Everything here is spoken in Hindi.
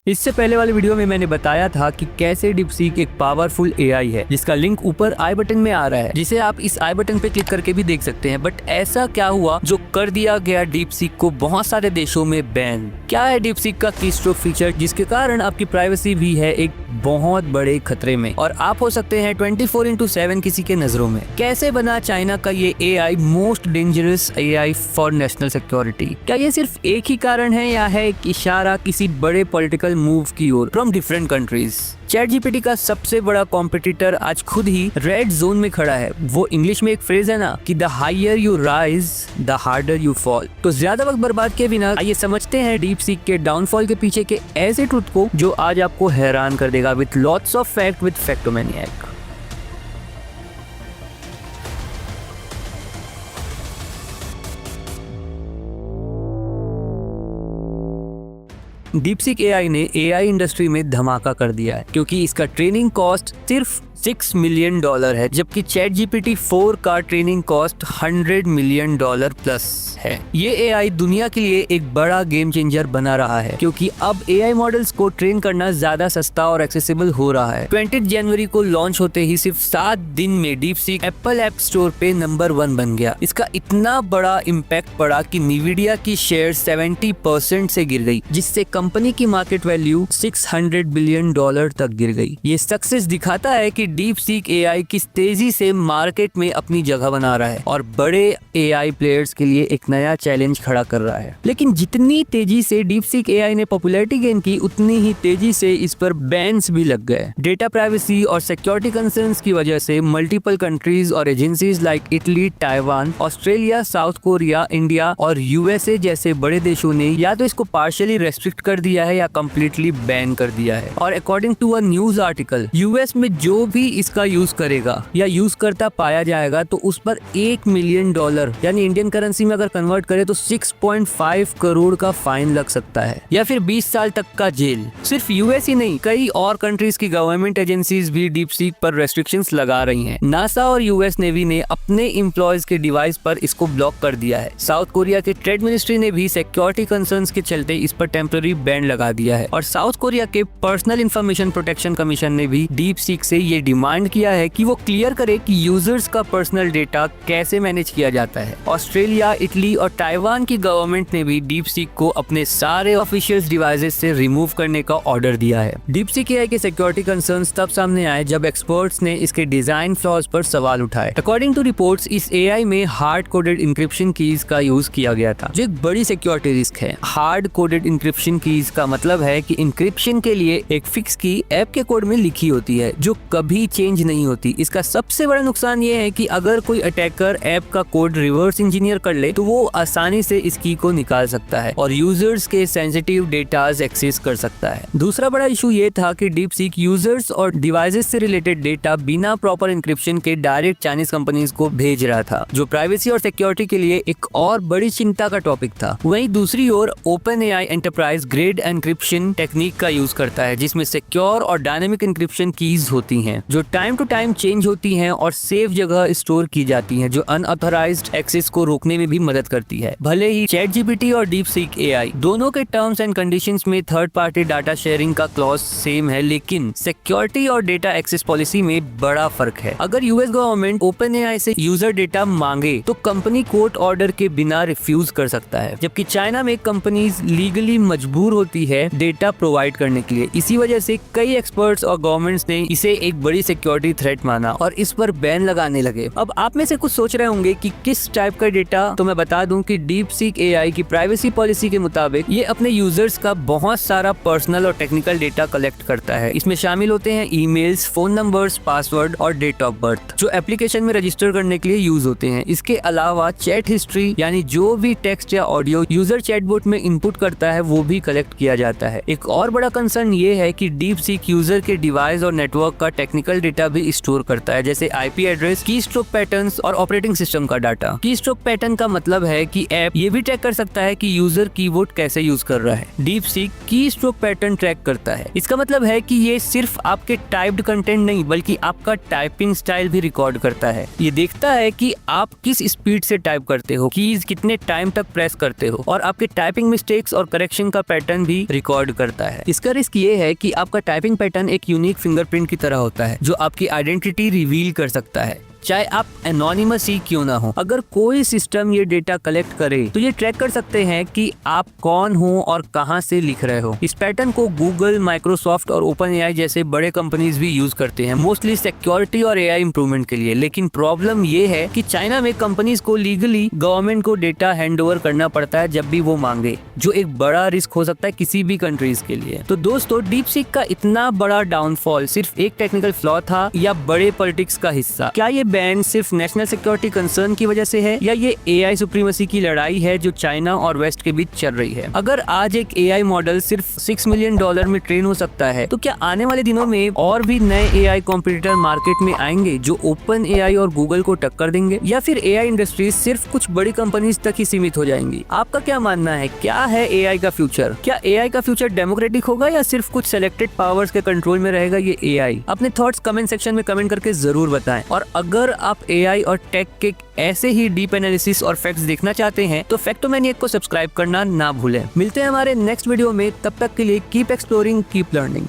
इससे पहले वाले वीडियो में मैंने बताया था कि कैसे डीपसीक एक पावरफुल एआई है, जिसका लिंक ऊपर आई बटन में आ रहा है, जिसे आप इस आई बटन पे क्लिक करके भी देख सकते हैं। बट ऐसा क्या हुआ जो कर दिया गया डीपसीक को बहुत सारे देशों में बैन? क्या है डीपसीक का कीस्ट्रोक फीचर जिसके कारण आपकी प्राइवेसी भी है एक बहुत बड़े खतरे में और आप हो सकते हैं 24/7 किसी के नजरों में? कैसे बना चाइना का ये AI most dangerous AI for national security? क्या ये सिर्फ एक ही कारण है या है एक इशारा किसी बड़े पॉलिटिकल मूव की ओर फ्रॉम डिफरेंट कंट्रीज? ChatGPT का सबसे बड़ा कॉम्पिटिटर आज खुद ही रेड जोन में खड़ा है। वो इंग्लिश में एक फ्रेज है ना कि the higher you rise the harder you fall. तो ज्यादा वक्त बर्बाद किए बिना आइए समझते हैं डीपसीक के डाउनफॉल के पीछे के ऐसे ट्रुथ को जो आज आपको हैरान कर देगा with lots of fact with Factomaniac. DeepSeek AI ने एआई इंडस्ट्री में धमाका कर दिया है क्योंकि इसका ट्रेनिंग कॉस्ट सिर्फ $6 मिलियन है, जबकि ChatGPT 4 का ट्रेनिंग कॉस्ट $100 मिलियन प्लस है। ये एआई दुनिया के लिए एक बड़ा गेम चेंजर बना रहा है क्योंकि अब एआई मॉडल्स को ट्रेन करना ज्यादा सस्ता और एक्सेसिबल हो रहा है। 20 जनवरी को लॉन्च होते ही सिर्फ 7 दिन में डीपसीक एप्पल ऐप स्टोर पे नंबर 1 बन गया। इसका इतना बड़ा इम्पैक्ट पड़ा कि NVIDIA की शेयर 70% से गिर गई, जिससे कंपनी की मार्केट वैल्यू $600 बिलियन तक गिर गई। ये सक्सेस दिखाता है कि डीपसीक एआई किस तेजी से मार्केट में अपनी जगह बना रहा है और बड़े एआई प्लेयर्स के लिए एक नया चैलेंज खड़ा कर रहा है। लेकिन जितनी तेजी से डीपसीक एआई ने पॉपुलैरिटी गेन की, उतनी ही तेजी से इस पर बैन्स भी लग गए। डेटा प्राइवेसी और सिक्योरिटी कंसर्न्स की वजह से मल्टीपल कंट्रीज और agencies like Italy, Taiwan, Australia, south Korea, India और यूएसए जैसे बड़े देशों ने या तो इसको पार्शियली रेस्ट्रिक्ट कर दिया है या कंप्लीटली बैन कर दिया है। और according to a news article, US में जो भी इसका यूज करेगा या यूज करता पाया जाएगा तो उस पर $1 मिलियन यानी इंडियन करेंसी में अगर कन्वर्ट करे तो 6.5 करोड़ का फाइन लग सकता है या फिर 20 साल तक का जेल। सिर्फ यूएस ही नहीं, कई और कंट्रीज की गवर्नमेंट एजेंसीज भी डीपसीक पर रेस्ट्रिक्शंस लगा रही हैं। नासा और यूएस नेवी ने अपने एम्प्लॉयज के डिवाइस पर इसको ब्लॉक कर दिया है। साउथ कोरिया के ट्रेड मिनिस्ट्री ने भी सिक्योरिटी कंसर्न्स के चलते इस पर टेम्पररी बैन लगा दिया है और साउथ कोरिया के पर्सनल इंफॉर्मेशन प्रोटेक्शन कमीशन ने भी डीपसीक से ये डिमांड किया है कि वो क्लियर करे कि यूजर्स का पर्सनल डेटा कैसे मैनेज किया जाता है। ऑस्ट्रेलिया, इटली और ताइवान की गवर्नमेंट ने भी डीपसीक को अपने सारे ऑफिशियल डिवाइसेस से रिमूव करने का ऑर्डर दिया है। डीपसीक एआई के सिक्योरिटी कंसर्न्स तब सामने आए जब एक्सपर्ट्स ने इसके डिजाइन फ्लॉज पर सवाल उठाए। अकॉर्डिंग टू रिपोर्ट्स, इस एआई में हार्ड कोडेड इंक्रिप्शन कीज का यूज किया गया था, जो एक बड़ी सिक्योरिटी रिस्क है। हार्ड कोडेड इंक्रिप्शन कीज का मतलब है कि इंक्रिप्शन के लिए एक फिक्स की ऐप के कोड में लिखी होती है जो कभी चेंज नहीं होती। इसका सबसे बड़ा नुकसान ये है कि अगर कोई अटैकर ऐप का कोड रिवर्स इंजीनियर कर ले तो वो आसानी से इस की को निकाल सकता है और यूजर्स के सेंसिटिव डेटाज एक्सेस कर सकता है। दूसरा बड़ा इशू ये था कि डीपसीक यूजर्स और डिवाइसेस से रिलेटेड डेटा बिना प्रॉपर इंक्रिप्शन के डायरेक्ट चाइनीज कंपनीज को भेज रहा था, जो प्राइवेसी और सिक्योरिटी के लिए एक और बड़ी चिंता का टॉपिक था। वहीं दूसरी ओर OpenAI enterprise grade encryption technique का यूज करता है, जिसमें सिक्योर और डायनेमिक इंक्रिप्शन कीज होती हैं जो टाइम टू टाइम चेंज होती हैं और सेफ जगह स्टोर की जाती हैं, जो अनऑथराइज्ड एक्सेस को रोकने में भी मदद करती है। भले ही ChatGPT और डीपसीक एआई दोनों के टर्म्स एंड कंडीशंस में थर्ड पार्टी डाटा शेयरिंग का क्लॉज सेम है, लेकिन सिक्योरिटी और डेटा एक्सेस पॉलिसी में बड़ा फर्क है। अगर यूएस गवर्नमेंट ओपनएआई से यूजर डेटा मांगे तो कंपनी कोर्ट ऑर्डर के बिना रिफ्यूज कर सकता है, जबकि चाइना में कंपनीज लीगली मजबूर होती है डेटा प्रोवाइड करने के लिए। इसी वजह से कई एक्सपर्ट्स और गवर्नमेंट्स ने इसे एक बड़ी सिक्योरिटी थ्रेट माना और इस पर बैन लगाने लगे। अब आप में से कुछ सोच रहे होंगे कि किस टाइप का डेटा, तो मैं बता दूं कि डीपसीक एआई की प्राइवेसी पॉलिसी के मुताबिक ये अपने यूजर्स का बहुत सारा पर्सनल और टेक्निकल डेटा कलेक्ट करता है। इसमें शामिल होते हैं ईमेल्स, फोन नंबर्स, पासवर्ड और डेट ऑफ बर्थ, जो एप्लीकेशन में रजिस्टर करने के लिए यूज होते हैं। इसके अलावा चैट हिस्ट्री, यानी जो भी टेक्स्ट या ऑडियो यूजर चैटबॉट में इनपुट करता है वो भी कलेक्ट किया जाता है। एक और बड़ा कंसर्न ये है कि डीपसीक यूजर के डिवाइस और नेटवर्क का टेक्निकल डेटा भी स्टोर करता है, जैसे आईपी एड्रेस, की स्ट्रोक पैटर्न्स और ऑपरेटिंग सिस्टम का डाटा। की स्ट्रोक पैटर्न का मतलब है कि ऐप ये भी ट्रैक कर सकता है कि यूजर कीबोर्ड कैसे यूज कर रहा है। डीपसीक की स्ट्रोक पैटर्न ट्रैक करता है। इसका मतलब है कि ये सिर्फ आपके टाइप्ड कंटेंट नहीं बल्कि आपका टाइपिंग स्टाइल भी रिकॉर्ड करता है। ये देखता है कि आप किस स्पीड से टाइप करते हो, कीज कितने टाइम तक प्रेस करते हो और आपके टाइपिंग मिस्टेक्स और करेक्शन का पैटर्न पैटर्न भी रिकॉर्ड करता है। इसका रिस्क ये है कि आपका टाइपिंग पैटर्न एक यूनिक फिंगरप्रिंट की तरह होता है जो आपकी आइडेंटिटी रिवील कर सकता है, चाहे आप एनोनिमस ही क्यों ना हो। अगर कोई सिस्टम ये डेटा कलेक्ट करे तो ये ट्रैक कर सकते हैं कि आप कौन हो और कहां से लिख रहे हो। इस पैटर्न को गूगल, माइक्रोसॉफ्ट और ओपन एआई जैसे बड़े कंपनीज भी यूज करते हैं, मोस्टली सिक्योरिटी और एआई इंप्रूवमेंट के लिए। लेकिन प्रॉब्लम ये है कि चाइना में कंपनीज को लीगली गवर्नमेंट को डेटा हैंडओवर करना पड़ता है जब भी वो मांगे, जो एक बड़ा रिस्क हो सकता है किसी भी कंट्रीज के लिए। तो दोस्तों, डीपसीक का इतना बड़ा डाउनफॉल सिर्फ एक टेक्निकल फ्लॉ था या बड़े पॉलिटिक्स का हिस्सा? क्या ये बैन सिर्फ नेशनल सिक्योरिटी कंसर्न की वजह से है या ये एआई सुप्रीमेसी की लड़ाई है जो चाइना और वेस्ट के बीच चल रही है? अगर आज एक एआई मॉडल सिर्फ $6 मिलियन में ट्रेन हो सकता है, तो क्या आने वाले दिनों में और भी नए एआई कॉम्पिटिटर मार्केट में आएंगे जो ओपन एआई और गूगल को टक्कर देंगे, या फिर एआई इंडस्ट्री सिर्फ कुछ बड़ी कंपनीज तक ही सीमित हो जाएंगी? आपका क्या मानना है? क्या है एआई का फ्यूचर? क्या एआई का फ्यूचर डेमोक्रेटिक होगा या सिर्फ कुछ सेलेक्टेड पावर्स के कंट्रोल में रहेगा ये एआई? अपने थॉट्स कमेंट सेक्शन में कमेंट करके जरूर बताएं। और अगर आप एआई और टेक के ऐसे ही डीप एनालिसिस और फैक्ट्स देखना चाहते हैं तो फैक्टोमैनियक को सब्सक्राइब करना ना भूलें। मिलते हैं हमारे नेक्स्ट वीडियो में, तब तक के लिए कीप एक्सप्लोरिंग, कीप लर्निंग।